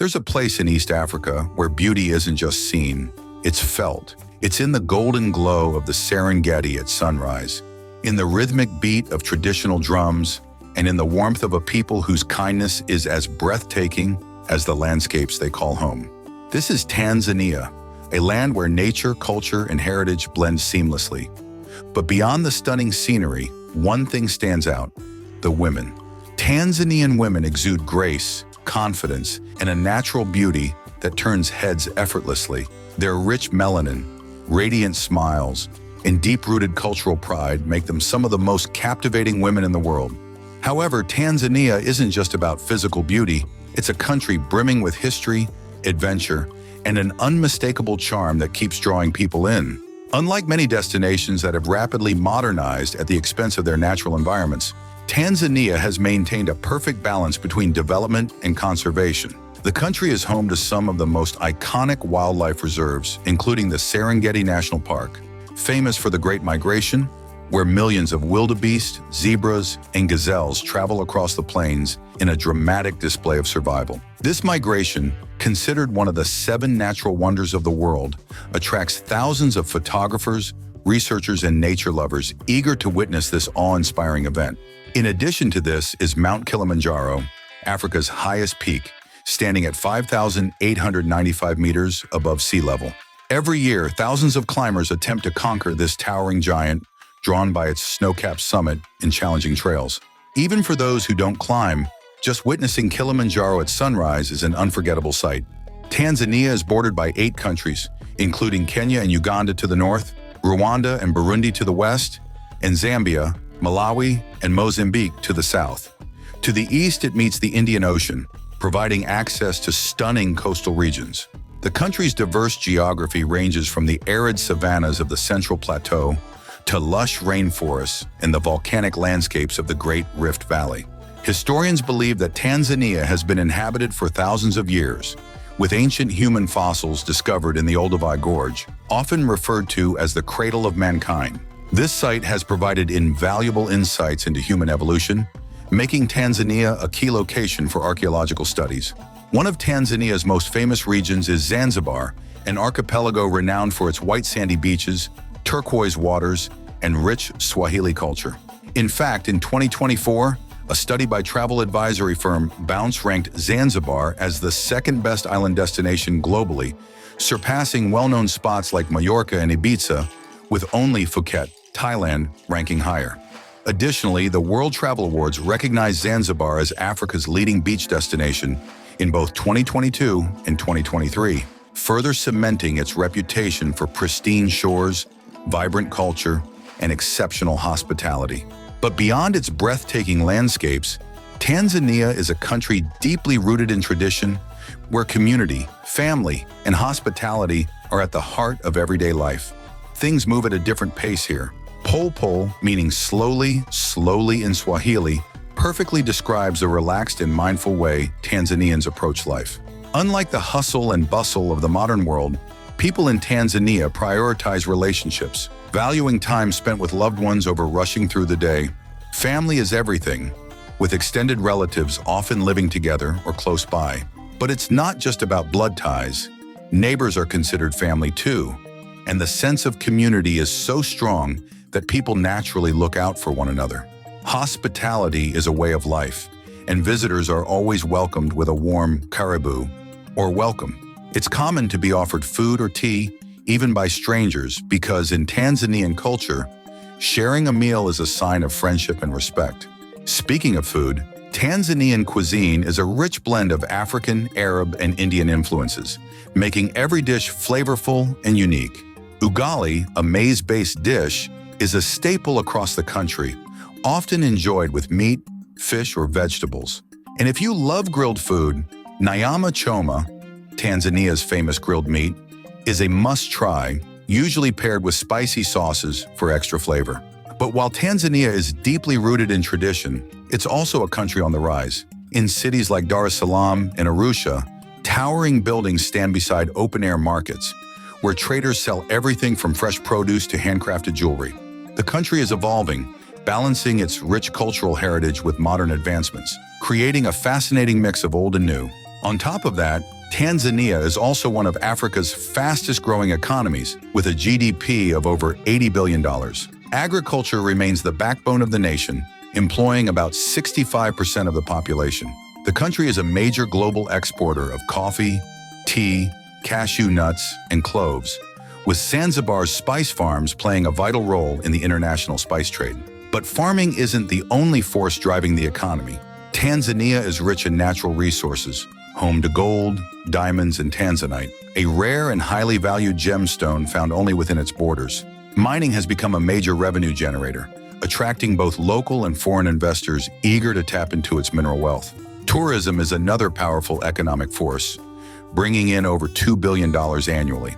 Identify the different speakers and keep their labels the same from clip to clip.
Speaker 1: There's a place in East Africa where beauty isn't just seen, it's felt. It's in the golden glow of the Serengeti at sunrise, in the rhythmic beat of traditional drums, and in the warmth of a people whose kindness is as breathtaking as the landscapes they call home. This is Tanzania, a land where nature, culture, and heritage blend seamlessly. But beyond the stunning scenery, one thing stands out: the women. Tanzanian women exude grace, confidence, and a natural beauty that turns heads effortlessly. Their rich melanin, radiant smiles, and deep-rooted cultural pride make them some of the most captivating women in the world. However, Tanzania isn't just about physical beauty. It's a country brimming with history, adventure, and an unmistakable charm that keeps drawing people in. Unlike many destinations that have rapidly modernized at the expense of their natural environments, Tanzania has maintained a perfect balance between development and conservation. The country is home to some of the most iconic wildlife reserves, including the Serengeti National Park, famous for the Great Migration, where millions of wildebeest, zebras, and gazelles travel across the plains in a dramatic display of survival. This migration, considered one of the 7 natural wonders of the world, attracts thousands of photographers, researchers, and nature lovers eager to witness this awe-inspiring event. In addition to this is Mount Kilimanjaro, Africa's highest peak, standing at 5,895 meters above sea level. Every year, thousands of climbers attempt to conquer this towering giant, drawn by its snow-capped summit and challenging trails. Even for those who don't climb, just witnessing Kilimanjaro at sunrise is an unforgettable sight. Tanzania is bordered by 8 countries, including Kenya and Uganda to the north, Rwanda and Burundi to the west, and Zambia, Malawi, and Mozambique to the south. To the east, it meets the Indian Ocean, providing access to stunning coastal regions. The country's diverse geography ranges from the arid savannas of the Central Plateau to lush rainforests and the volcanic landscapes of the Great Rift Valley. Historians believe that Tanzania has been inhabited for thousands of years, with ancient human fossils discovered in the Olduvai Gorge, often referred to as the cradle of mankind. This site has provided invaluable insights into human evolution, making Tanzania a key location for archaeological studies. One of Tanzania's most famous regions is Zanzibar, an archipelago renowned for its white sandy beaches, turquoise waters, and rich Swahili culture. In fact, in 2024, a study by travel advisory firm Bounce ranked Zanzibar as the second-best island destination globally, surpassing well-known spots like Mallorca and Ibiza, with only Phuket, Thailand, ranking higher. Additionally, the World Travel Awards recognized Zanzibar as Africa's leading beach destination in both 2022 and 2023, further cementing its reputation for pristine shores, vibrant culture, and exceptional hospitality. But beyond its breathtaking landscapes, Tanzania is a country deeply rooted in tradition, where community, family, and hospitality are at the heart of everyday life. Things move at a different pace here. Pole, meaning slowly in Swahili, perfectly describes the relaxed and mindful way Tanzanians approach life. Unlike the hustle and bustle of the modern world, people in Tanzania prioritize relationships, valuing time spent with loved ones over rushing through the day. Family is everything, with extended relatives often living together or close by. But it's not just about blood ties. Neighbors are considered family too, and the sense of community is so strong that people naturally look out for one another. Hospitality is a way of life, and visitors are always welcomed with a warm karibu, or welcome. It's common to be offered food or tea, even by strangers, because in Tanzanian culture, sharing a meal is a sign of friendship and respect. Speaking of food, Tanzanian cuisine is a rich blend of African, Arab, and Indian influences, making every dish flavorful and unique. Ugali, a maize-based dish, is a staple across the country, often enjoyed with meat, fish, or vegetables. And if you love grilled food, nyama choma, Tanzania's famous grilled meat, is a must-try, usually paired with spicy sauces for extra flavor. But while Tanzania is deeply rooted in tradition, it's also a country on the rise. In cities like Dar es Salaam and Arusha, towering buildings stand beside open-air markets, where traders sell everything from fresh produce to handcrafted jewelry. The country is evolving, balancing its rich cultural heritage with modern advancements, creating a fascinating mix of old and new. On top of that, Tanzania is also one of Africa's fastest-growing economies, with a GDP of over $80 billion. Agriculture remains the backbone of the nation, employing about 65% of the population. The country is a major global exporter of coffee, tea, cashew nuts, and cloves, with Zanzibar's spice farms playing a vital role in the international spice trade. But farming isn't the only force driving the economy. Tanzania is rich in natural resources, home to gold, diamonds, and tanzanite, a rare and highly valued gemstone found only within its borders. Mining has become a major revenue generator, attracting both local and foreign investors eager to tap into its mineral wealth. Tourism is another powerful economic force, bringing in over $2 billion annually.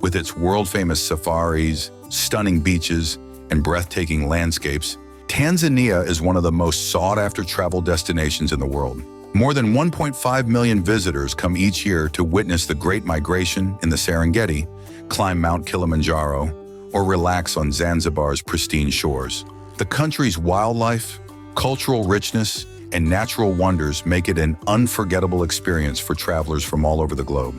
Speaker 1: With its world-famous safaris, stunning beaches, and breathtaking landscapes, Tanzania is one of the most sought-after travel destinations in the world. More than 1.5 million visitors come each year to witness the Great Migration in the Serengeti, climb Mount Kilimanjaro, or relax on Zanzibar's pristine shores. The country's wildlife, cultural richness, and natural wonders make it an unforgettable experience for travelers from all over the globe.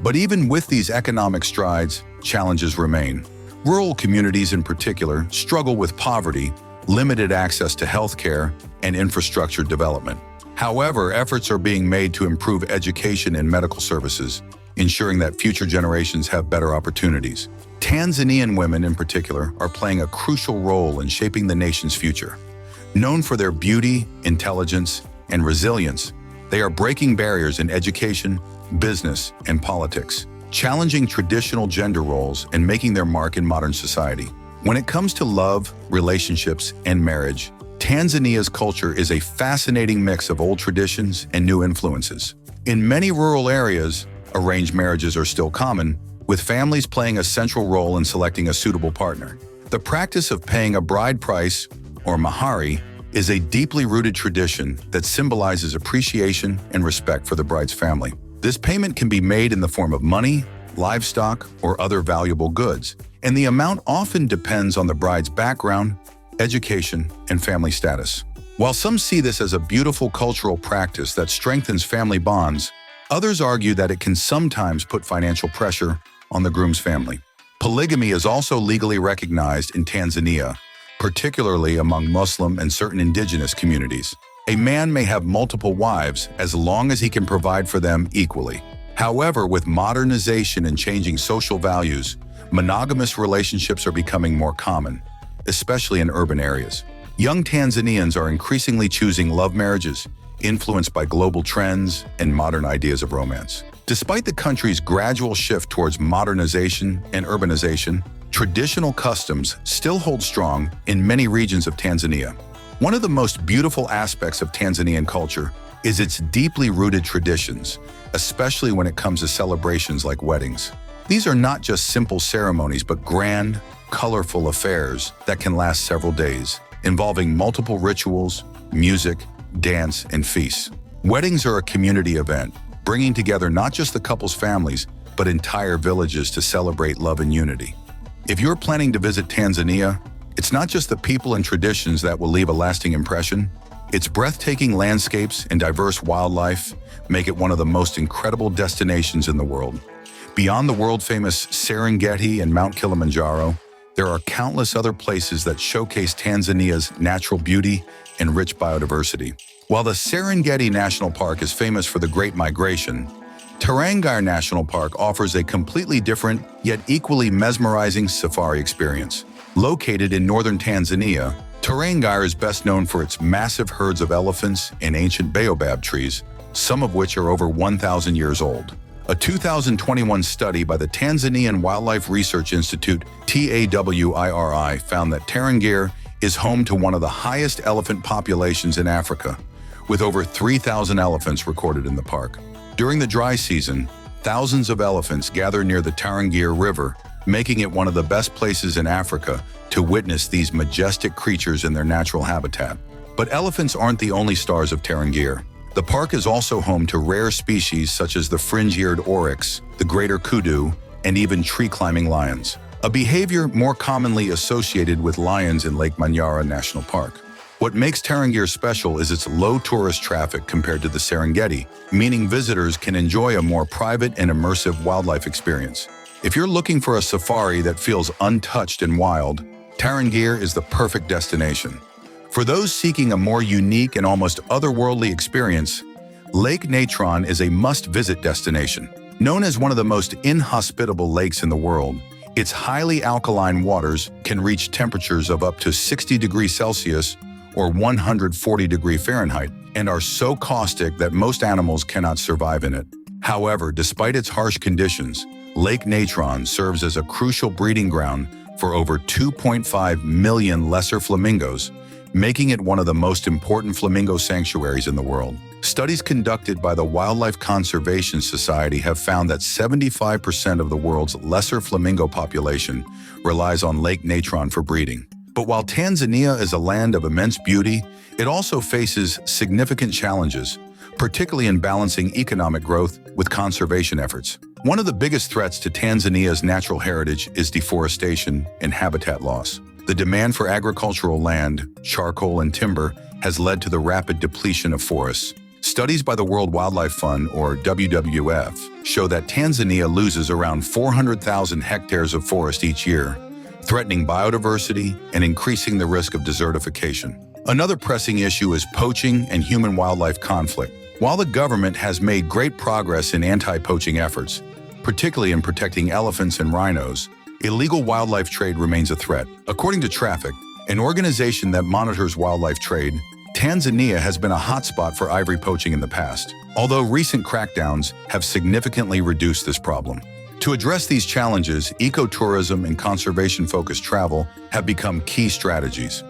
Speaker 1: But even with these economic strides, challenges remain. Rural communities in particular struggle with poverty, limited access to healthcare, and infrastructure development. However, efforts are being made to improve education and medical services, ensuring that future generations have better opportunities. Tanzanian women in particular are playing a crucial role in shaping the nation's future. Known for their beauty, intelligence, and resilience, they are breaking barriers in education, business, and politics, challenging traditional gender roles and making their mark in modern society. When it comes to love, relationships, and marriage, Tanzania's culture is a fascinating mix of old traditions and new influences. In many rural areas, arranged marriages are still common, with families playing a central role in selecting a suitable partner. The practice of paying a bride price, or mahari, is a deeply rooted tradition that symbolizes appreciation and respect for the bride's family. This payment can be made in the form of money, livestock, or other valuable goods, and the amount often depends on the bride's background, education, and family status. While some see this as a beautiful cultural practice that strengthens family bonds, others argue that it can sometimes put financial pressure on the groom's family. Polygamy is also legally recognized in Tanzania, particularly among Muslim and certain indigenous communities. A man may have multiple wives as long as he can provide for them equally. However, with modernization and changing social values, monogamous relationships are becoming more common, especially in urban areas. Young Tanzanians are increasingly choosing love marriages, influenced by global trends and modern ideas of romance. Despite the country's gradual shift towards modernization and urbanization, traditional customs still hold strong in many regions of Tanzania. One of the most beautiful aspects of Tanzanian culture is its deeply rooted traditions, especially when it comes to celebrations like weddings. These are not just simple ceremonies, but grand, colorful affairs that can last several days, involving multiple rituals, music, dance, and feasts. Weddings are a community event, bringing together not just the couple's families, but entire villages to celebrate love and unity. If you're planning to visit Tanzania, it's not just the people and traditions that will leave a lasting impression. Its breathtaking landscapes and diverse wildlife make it one of the most incredible destinations in the world. Beyond the world-famous Serengeti and Mount Kilimanjaro, there are countless other places that showcase Tanzania's natural beauty and rich biodiversity. While the Serengeti National Park is famous for the Great Migration, Tarangire National Park offers a completely different, yet equally mesmerizing safari experience. Located in northern Tanzania, Tarangire is best known for its massive herds of elephants and ancient baobab trees, some of which are over 1,000 years old. A 2021 study by the Tanzanian Wildlife Research Institute, TAWIRI, found that Tarangire is home to one of the highest elephant populations in Africa, with over 3,000 elephants recorded in the park. During the dry season, thousands of elephants gather near the Tarangire River, making it one of the best places in Africa to witness these majestic creatures in their natural habitat. But elephants aren't the only stars of Tarangire. The park is also home to rare species such as the fringe-eared oryx, the greater kudu, and even tree-climbing lions, a behavior more commonly associated with lions in Lake Manyara National Park. What makes Tarangire special is its low tourist traffic compared to the Serengeti, meaning visitors can enjoy a more private and immersive wildlife experience. If you're looking for a safari that feels untouched and wild, Tarangire is the perfect destination. For those seeking a more unique and almost otherworldly experience, Lake Natron is a must-visit destination. Known as one of the most inhospitable lakes in the world, its highly alkaline waters can reach temperatures of up to 60 degrees Celsius or 140 degrees Fahrenheit and are so caustic that most animals cannot survive in it. However, despite its harsh conditions, Lake Natron serves as a crucial breeding ground for over 2.5 million lesser flamingos, making it one of the most important flamingo sanctuaries in the world. Studies conducted by the Wildlife Conservation Society have found that 75% of the world's lesser flamingo population relies on Lake Natron for breeding. But while Tanzania is a land of immense beauty, it also faces significant challenges, particularly in balancing economic growth with conservation efforts. One of the biggest threats to Tanzania's natural heritage is deforestation and habitat loss. The demand for agricultural land, charcoal, and timber has led to the rapid depletion of forests. Studies by the World Wildlife Fund, or WWF, show that Tanzania loses around 400,000 hectares of forest each year, threatening biodiversity and increasing the risk of desertification. Another pressing issue is poaching and human-wildlife conflict. While the government has made great progress in anti-poaching efforts, particularly in protecting elephants and rhinos, illegal wildlife trade remains a threat. According to Traffic, an organization that monitors wildlife trade, Tanzania has been a hotspot for ivory poaching in the past, although recent crackdowns have significantly reduced this problem. To address these challenges, ecotourism and conservation-focused travel have become key strategies.